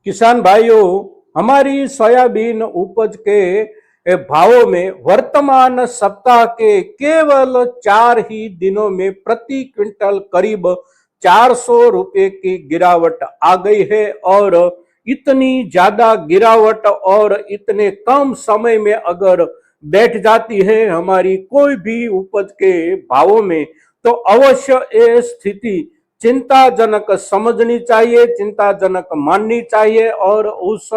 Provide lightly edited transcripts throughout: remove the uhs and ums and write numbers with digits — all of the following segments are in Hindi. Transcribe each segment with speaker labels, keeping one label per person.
Speaker 1: किसान भाइयों, हमारी सोयाबीन उपज के भावों में वर्तमान सप्ताह के केवल 4 ही दिनों में प्रति क्विंटल करीब 400 रुपए की गिरावट आ गई है। और इतनी ज्यादा गिरावट और इतने कम समय में अगर बैठ जाती है हमारी कोई भी उपज के भावों में, तो अवश्य ये स्थिति चिंताजनक समझनी चाहिए, चिंताजनक माननी चाहिए और उस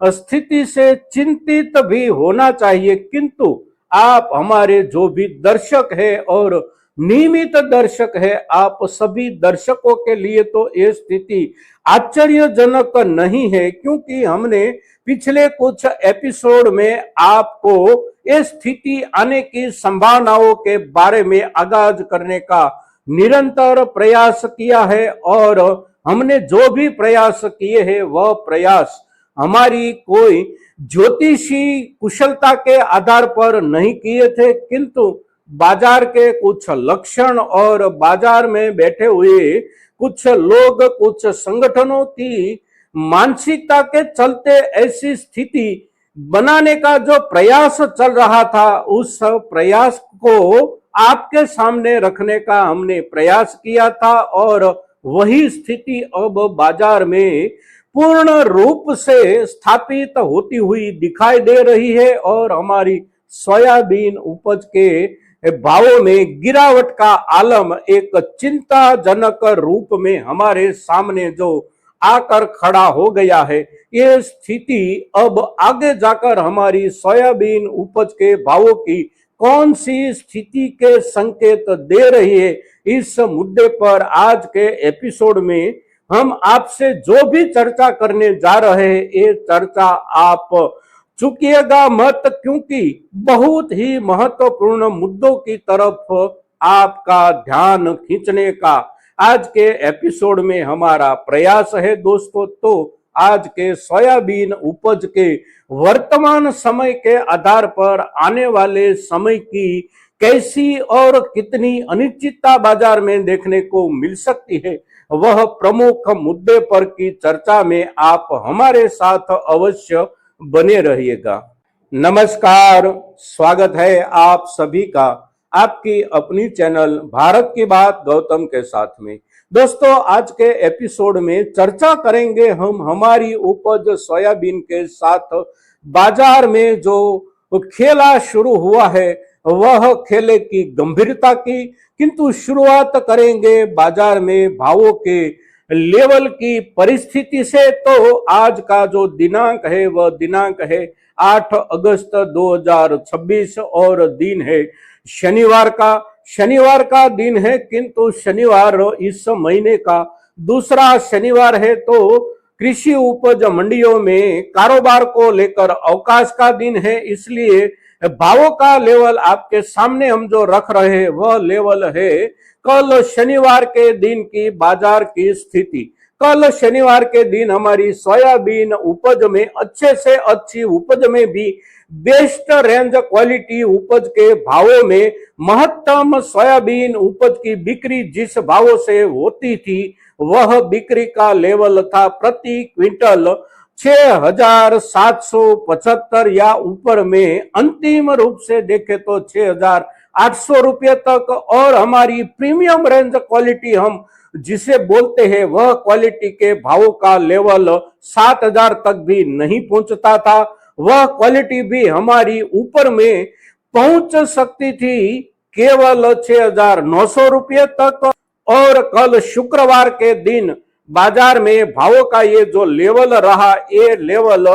Speaker 1: स्थिति से चिंतित भी होना चाहिए। किंतु आप हमारे जो भी दर्शक है और नियमित दर्शक है, आप सभी दर्शकों के लिए तो ये स्थिति आश्चर्यजनक नहीं है, क्योंकि हमने पिछले कुछ एपिसोड में आपको ये स्थिति आने की संभावनाओं के बारे में आगाज करने का निरंतर प्रयास किया है। और हमने जो भी प्रयास किए हैं वह प्रयास हमारी कोई ज्योतिषी कुशलता के आधार पर नहीं किए थे, किंतु बाजार के कुछ लक्षण और बाजार में बैठे हुए कुछ लोग, कुछ संगठनों की मानसिकता के चलते ऐसी स्थिति बनाने का जो प्रयास चल रहा था, उस प्रयास को आपके सामने रखने का हमने प्रयास किया था। और वही स्थिति अब बाजार में पूर्ण रूप से स्थापित होती हुई दिखाई दे रही है और हमारी सोयाबीन उपज के भावों में गिरावट का आलम एक चिंताजनक रूप में हमारे सामने जो आकर खड़ा हो गया है। ये स्थिति अब आगे जाकर हमारी सोयाबीन उपज के भावों की कौन सी स्थिति के संकेत दे रही है, इस मुद्दे पर आज के एपिसोड में हम आपसे जो भी चर्चा करने जा रहे हैं, ये चर्चा आप चुकिएगा मत, क्योंकि बहुत ही महत्वपूर्ण मुद्दों की तरफ आपका ध्यान खींचने का आज के एपिसोड में हमारा प्रयास है। दोस्तों, तो आज के सोयाबीन उपज के वर्तमान समय के आधार पर आने वाले समय की कैसी और कितनी अनिश्चितता बाजार में देखने को मिल सकती है, वह प्रमुख मुद्दे पर की चर्चा में आप हमारे साथ अवश्य बने रहिएगा। नमस्कार, स्वागत है आप सभी का आपकी अपनी चैनल भारत की बात गौतम के साथ में। दोस्तों, आज के एपिसोड में चर्चा करेंगे हम हमारी उपज सोयाबीन के साथ बाजार में जो खेला शुरू हुआ है वह खेले की गंभीरता की, किंतु शुरुआत करेंगे बाजार में भावों के लेवल की परिस्थिति से। तो आज का जो दिनांक है वह दिनांक है 8 अगस्त 2026 और दिन है शनिवार का दिन है, किंतु शनिवार इस महीने का दूसरा शनिवार है, तो कृषि उपज मंडियों में कारोबार को लेकर अवकाश का दिन है। इसलिए भावों का लेवल आपके सामने हम जो रख रहे हैं वह लेवल है कल शनिवार के दिन की बाजार की स्थिति। कल शनिवार के दिन हमारी सोयाबीन उपज में अच्छे से अच्छी उपज में भी बेस्ट रेंज क्वालिटी उपज के भावों में महत्तम सोयाबीन उपज की बिक्री जिस भावों से होती थी वह बिक्री का लेवल था प्रति क्विंटल 6,775 या ऊपर में, अंतिम रूप से देखे तो 6,800 रुपये तक। और हमारी प्रीमियम रेंज क्वालिटी हम जिसे बोलते हैं वह क्वालिटी के भावों का लेवल 7,000 तक भी नहीं पहुंचता था, वह क्वालिटी भी हमारी ऊपर में पहुंच सकती थी केवल 6,900 रुपये तक। और कल शुक्रवार के दिन बाजार में भावों का ये जो लेवल रहा, ये लेवल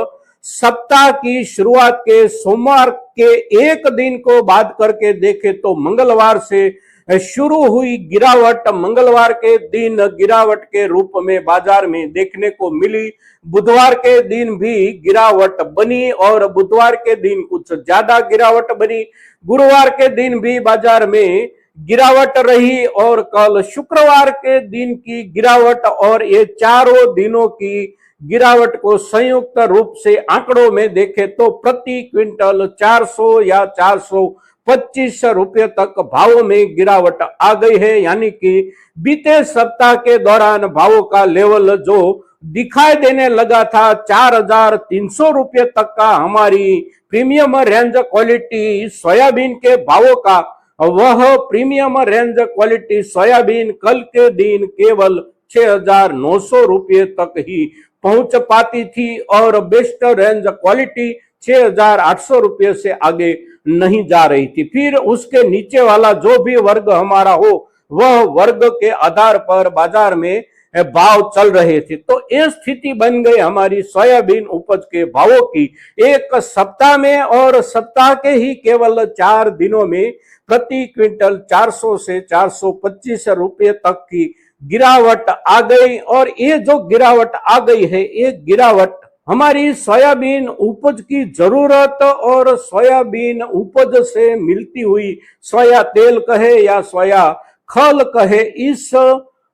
Speaker 1: सप्ताह की शुरुआत के सोमवार के एक दिन को बात करके देखे तो मंगलवार से शुरू हुई गिरावट मंगलवार के दिन गिरावट के रूप में बाजार में देखने को मिली। बुधवार के दिन भी गिरावट बनी और बुधवार के दिन कुछ ज्यादा गिरावट बनी। गुरुवार के दिन भी बाजार में गिरावट रही और कल शुक्रवार के दिन की गिरावट और ये चारों दिनों की गिरावट को संयुक्त रूप से आंकड़ों में देखे तो प्रति क्विंटल 400 या 425 रुपये तक भावों में गिरावट आ गई है। यानी कि बीते सप्ताह के दौरान भावों का लेवल जो दिखाई देने लगा था। 4,300 रुपये तक का हमारी प्रीमियम रेंज क्वालिटी सोयाबीन के भावों का वह प्रीमियम रेंज क्वालिटी सोयाबीन कल के दिन केवल 6,900 रुपये तक ही पहुंच पाती थी और बेस्ट रेंज क्वालिटी 6,800 रुपये से आगे नहीं जा रही थी। फिर उसके नीचे वाला जो भी वर्ग हमारा हो वह वर्ग के आधार पर बाजार में भाव चल रहे थे। तो ये स्थिति बन गई हमारी सोयाबीन उपज के भावों की। एक सप्ताह में और सप्ताह के ही केवल 4 दिनों में प्रति क्विंटल 400 से 425 रुपये तक की गिरावट आ गई। और ये जो गिरावट आ गई है, ये गिरावट हमारी सोयाबीन उपज की जरूरत और सोयाबीन उपज से मिलती हुई सोया तेल कहे या सोया खल कहे, इस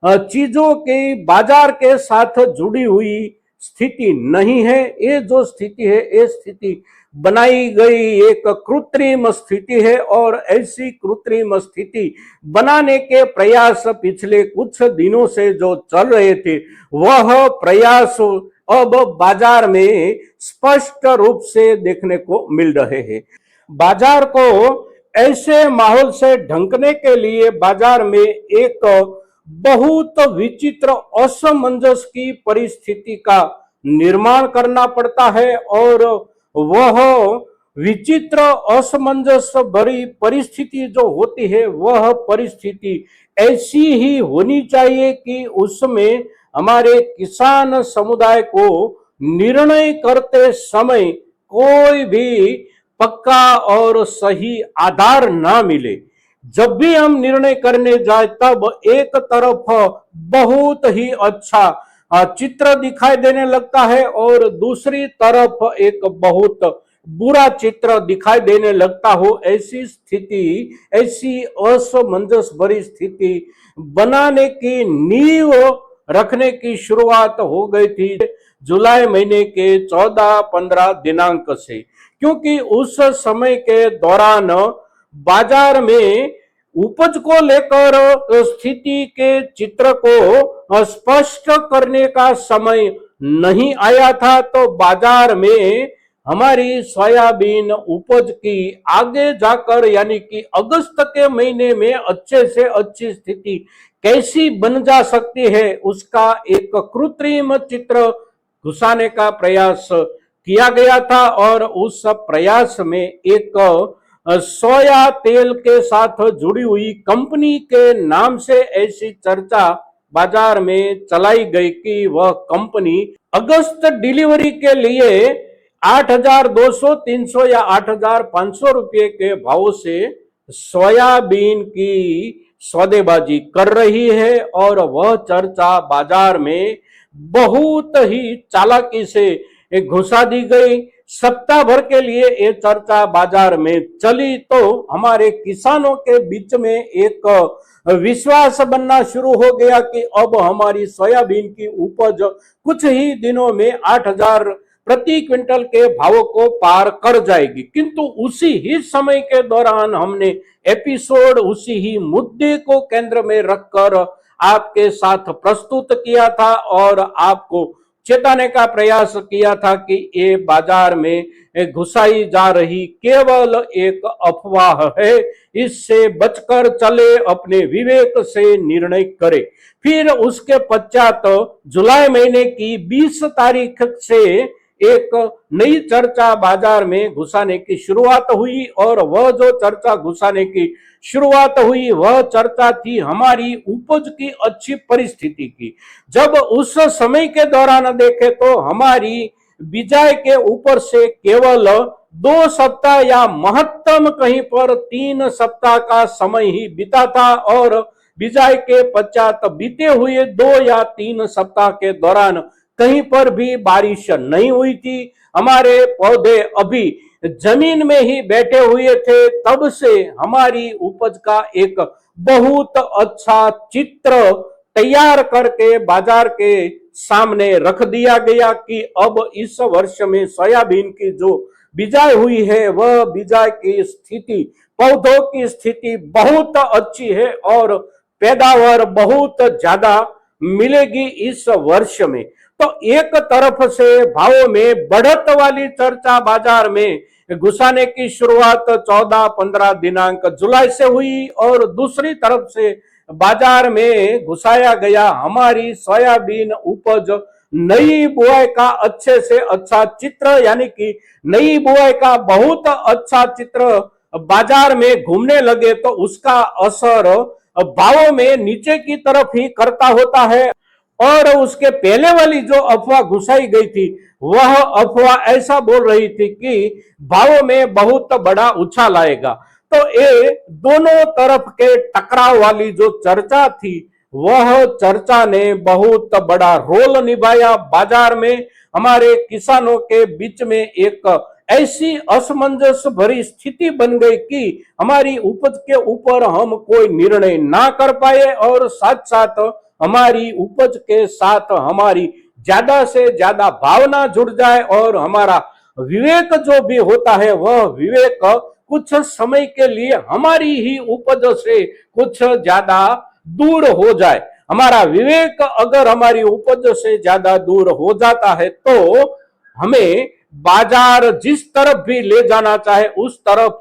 Speaker 1: चीजों के बाजार के साथ जुड़ी हुई स्थिति नहीं है। ये जो स्थिति है, ये स्थिति बनाई गई एक कृत्रिम स्थिति है और ऐसी कृत्रिम स्थिति बनाने के प्रयास पिछले कुछ दिनों से जो चल रहे थे, वह प्रयास अब बाजार में स्पष्ट रूप से देखने को मिल रहे हैं। बाजार को ऐसे माहौल से ढंकने के लिए बाजार में एक बहुत विचित्र असमंजस की परिस्थिति का निर्माण करना पड़ता है और वह विचित्र असमंजस भरी परिस्थिति जो होती है, वह परिस्थिति ऐसी ही होनी चाहिए कि उसमें हमारे किसान समुदाय को निर्णय करते समय कोई भी पक्का और सही आधार ना मिले। जब भी हम निर्णय करने जाए तब एक तरफ बहुत ही अच्छा चित्र दिखाई देने लगता है और दूसरी तरफ एक बहुत बुरा चित्र दिखाई देने लगता हो। ऐसी स्थिति, ऐसी असमंजस भरी स्थिति बनाने की नींव रखने की शुरुआत हो गई थी जुलाई महीने के 14-15 दिनांक से, क्योंकि उस समय के दौरान बाजार में उपज को लेकर स्थिति के चित्र को स्पष्ट करने का समय नहीं आया था। तो बाजार में हमारी सोयाबीन उपज की आगे जाकर यानी कि अगस्त के महीने में अच्छे से अच्छी स्थिति कैसी बन जा सकती है, उसका एक कृत्रिम चित्र घुसाने का प्रयास किया गया था। और उस प्रयास में एक सोया तेल के साथ जुड़ी हुई कंपनी के नाम से ऐसी चर्चा बाजार में चलाई गई कि वह कंपनी अगस्त डिलीवरी के लिए 8,200, 300 या 8,500 रुपये के भाव से सोयाबीन की सौदेबाजी कर रही है। और वह चर्चा बाजार में बहुत ही चालाकी से घुसा दी गई। सप्ताह भर के लिए ये चर्चा बाजार में चली तो हमारे किसानों के बीच में एक विश्वास बनना शुरू हो गया कि अब हमारी सोयाबीन की उपज कुछ ही दिनों में 8,000 प्रति क्विंटल के भावों को पार कर जाएगी। किंतु उसी ही समय के दौरान हमने एपिसोड उसी ही मुद्दे को केंद्र में रखकर आपके साथ प्रस्तुत किया था और आपको चेताने का प्रयास किया था कि ये बाजार में घुसाई जा रही केवल एक अफवाह है, इससे बचकर चले, अपने विवेक से निर्णय करे। फिर उसके पश्चात जुलाई महीने की 20 तारीख से एक नई चर्चा बाजार में घुसाने की शुरुआत हुई और वह जो चर्चा घुसाने की शुरुआत हुई वह चर्चा थी हमारी उपज की अच्छी परिस्थिति की। जब उस समय के दौरान देखे तो हमारी बिजाई के ऊपर से केवल 2 सप्ताह या महत्तम कहीं पर 3 सप्ताह का समय ही बीता था और बिजाई के पश्चात बीते हुए 2 या 3 सप्ताह के दौरान कहीं पर भी बारिश नहीं हुई थी। हमारे पौधे अभी जमीन में ही बैठे हुए थे। तब से हमारी उपज का एक बहुत अच्छा चित्र तैयार करके बाजार के सामने रख दिया गया कि अब इस वर्ष में सोयाबीन की जो बिजाई हुई है वह बिजाई की स्थिति, पौधों की स्थिति बहुत अच्छी है और पैदावार बहुत ज्यादा मिलेगी इस वर्ष में। तो एक तरफ से भावों में बढ़त वाली चर्चा बाजार में घुसाने की शुरुआत 14-15 दिनांक जुलाई से हुई और दूसरी तरफ से बाजार में घुसाया गया हमारी सोयाबीन उपज नई बुआई का अच्छे से अच्छा चित्र, यानी कि नई बुआई का बहुत अच्छा चित्र बाजार में घूमने लगे तो उसका असर भावों में नीचे की तरफ ही करता होता है। और उसके पहले वाली जो अफवाह घुसाई गई थी वह अफवाह ऐसा बोल रही थी कि भावों में बहुत बड़ा उछाल आएगा। तो ये दोनों तरफ के टकराव वाली जो चर्चा थी वह चर्चा ने बहुत बड़ा रोल निभाया बाजार में। हमारे किसानों के बीच में एक ऐसी असमंजस भरी स्थिति बन गई कि हमारी उपज के ऊपर हम कोई निर्णय ना कर पाए और साथ साथ हमारी उपज के साथ हमारी ज्यादा से ज्यादा भावना जुड़ जाए और हमारा विवेक जो भी होता है वह विवेक कुछ समय के लिए हमारी ही उपज से कुछ ज्यादा दूर हो जाए। हमारा विवेक अगर हमारी उपज से ज्यादा दूर हो जाता है तो हमें बाजार जिस तरफ भी ले जाना चाहे उस तरफ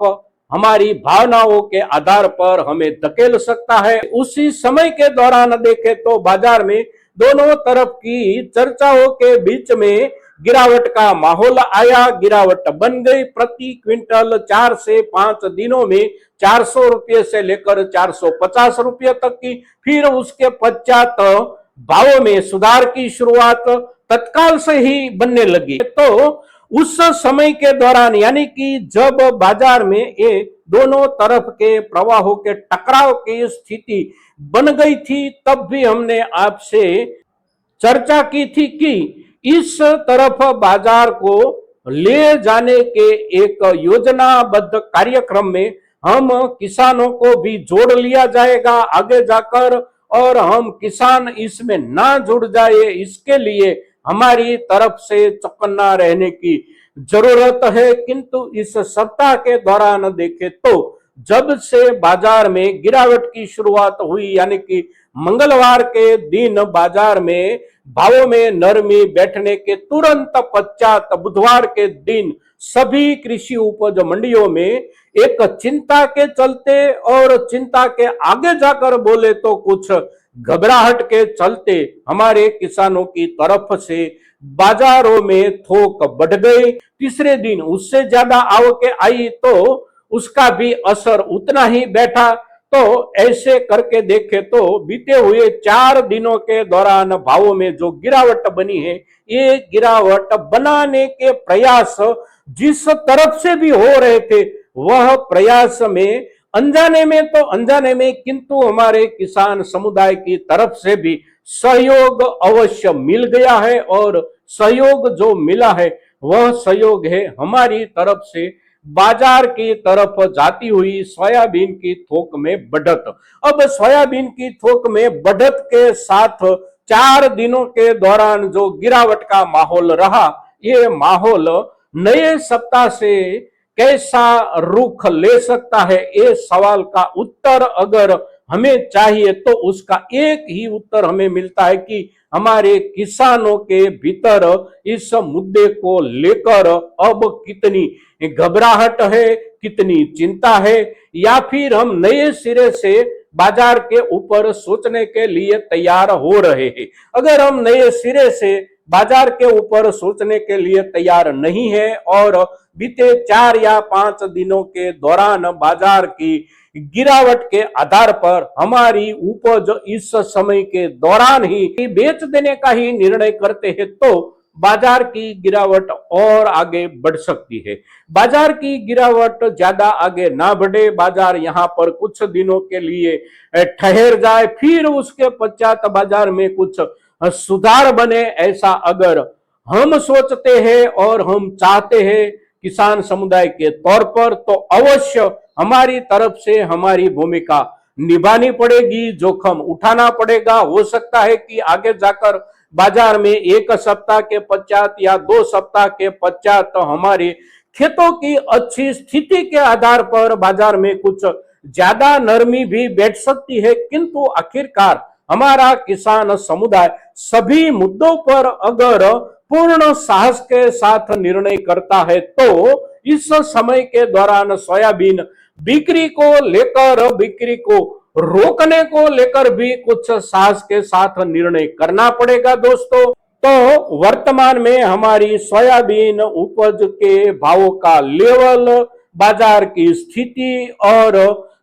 Speaker 1: हमारी भावनाओं के आधार पर हमें धकेल सकता है। उसी समय के दौरान देखें तो बाजार में दोनों तरफ की चर्चाओं के बीच में गिरावट का माहौल आया, गिरावट बन गई। प्रति क्विंटल 4 से 5 दिनों में 400 रुपये से लेकर 450 रुपये तक की, फिर उसके पश्चात भावों में सुधार की शुरुआत तत्काल से ही बनने लगी। तो उस समय के दौरान यानी कि जब बाजार में ये दोनों तरफ के प्रवाहों के टकराव की स्थिति बन गई थी तब भी हमने आपसे चर्चा की थी कि इस तरफ बाजार को ले जाने के एक योजनाबद्ध कार्यक्रम में हम किसानों को भी जोड़ लिया जाएगा आगे जाकर, और हम किसान इसमें ना जुड़ जाए इसके लिए हमारी तरफ से चौकन्ना रहने की जरूरत है। किंतु इस सप्ताह के दौरान देखें तो जब से बाजार में गिरावट की शुरुआत हुई यानी कि मंगलवार के दिन बाजार में भावों में नरमी बैठने के तुरंत पश्चात बुधवार के दिन सभी कृषि उपज मंडियों में एक चिंता के चलते और चिंता के आगे जाकर बोले तो कुछ घबराहट के चलते हमारे किसानों की तरफ से बाजारों में थोक बढ़ गई। तीसरे दिन उससे ज्यादा आवकें आई तो उसका भी असर उतना ही बैठा। तो ऐसे करके देखे तो बीते हुए 4 दिनों के दौरान भावों में जो गिरावट बनी है ये गिरावट बनाने के प्रयास जिस तरफ से भी हो रहे थे वह प्रयास में अनजाने में किंतु हमारे किसान समुदाय की तरफ से भी सहयोग अवश्य मिल गया है और सहयोग जो मिला है वह सहयोग है हमारी तरफ से बाजार की तरफ जाती हुई सोयाबीन की थोक में बढ़त। अब सोयाबीन की थोक में बढ़त के साथ 4 दिनों के दौरान जो गिरावट का माहौल रहा ये माहौल नए सप्ताह से कैसा रुख ले सकता है ये सवाल का उत्तर अगर हमें चाहिए तो उसका एक ही उत्तर हमें मिलता है कि हमारे किसानों के भीतर इस मुद्दे को लेकर अब कितनी घबराहट है, कितनी चिंता है, या फिर हम नए सिरे से बाजार के ऊपर सोचने के लिए तैयार हो रहे हैं। अगर हम नए सिरे से बाजार के ऊपर सोचने के लिए तैयार नहीं है और बीते 4 या 5 दिनों के दौरान बाजार की गिरावट के आधार पर हमारी उपज इस समय के दौरान ही बेच देने का ही निर्णय करते हैं तो बाजार की गिरावट और आगे बढ़ सकती है। बाजार की गिरावट ज्यादा आगे ना बढ़े, बाजार यहाँ पर कुछ दिनों के लिए ठहर जाए, फिर उसके पश्चात बाजार में कुछ सुधार बने, ऐसा अगर हम सोचते हैं और हम चाहते हैं किसान समुदाय के तौर पर तो अवश्य हमारी तरफ से हमारी भूमिका निभानी पड़ेगी, जोखिम उठाना पड़ेगा। हो सकता है कि आगे जाकर बाजार में 1 सप्ताह के पश्चात या 2 सप्ताह के पश्चात तो हमारे खेतों की अच्छी स्थिति के आधार पर बाजार में कुछ ज्यादा नरमी भी बैठ सकती है, किंतु आखिरकार हमारा किसान समुदाय सभी मुद्दों पर अगर पूर्ण साहस के साथ निर्णय करता है तो इस समय के दौरान सोयाबीन बिक्री को लेकर, बिक्री को रोकने को लेकर भी कुछ साहस के साथ निर्णय करना पड़ेगा दोस्तों। तो वर्तमान में हमारी सोयाबीन उपज के भावों का लेवल, बाजार की स्थिति और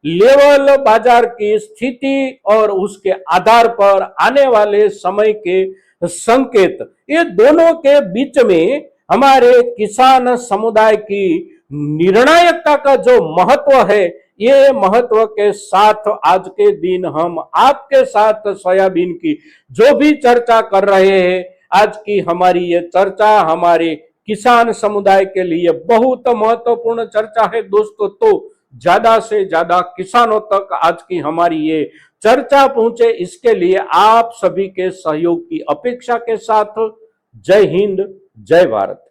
Speaker 1: लेवल बाजार की स्थिति और उसके आधार पर आने वाले समय के संकेत, ये दोनों के बीच में हमारे किसान समुदाय की निर्णायकता का जो महत्व है, ये महत्व के साथ आज के दिन हम आपके साथ सोयाबीन की जो भी चर्चा कर रहे हैं, आज की हमारी ये चर्चा हमारे किसान समुदाय के लिए बहुत महत्वपूर्ण चर्चा है दोस्तों। तो ज्यादा से ज्यादा किसानों तक आज की हमारी ये चर्चा पहुंचे, इसके लिए आप सभी के सहयोग की अपेक्षा के साथ जय हिंद, जय भारत।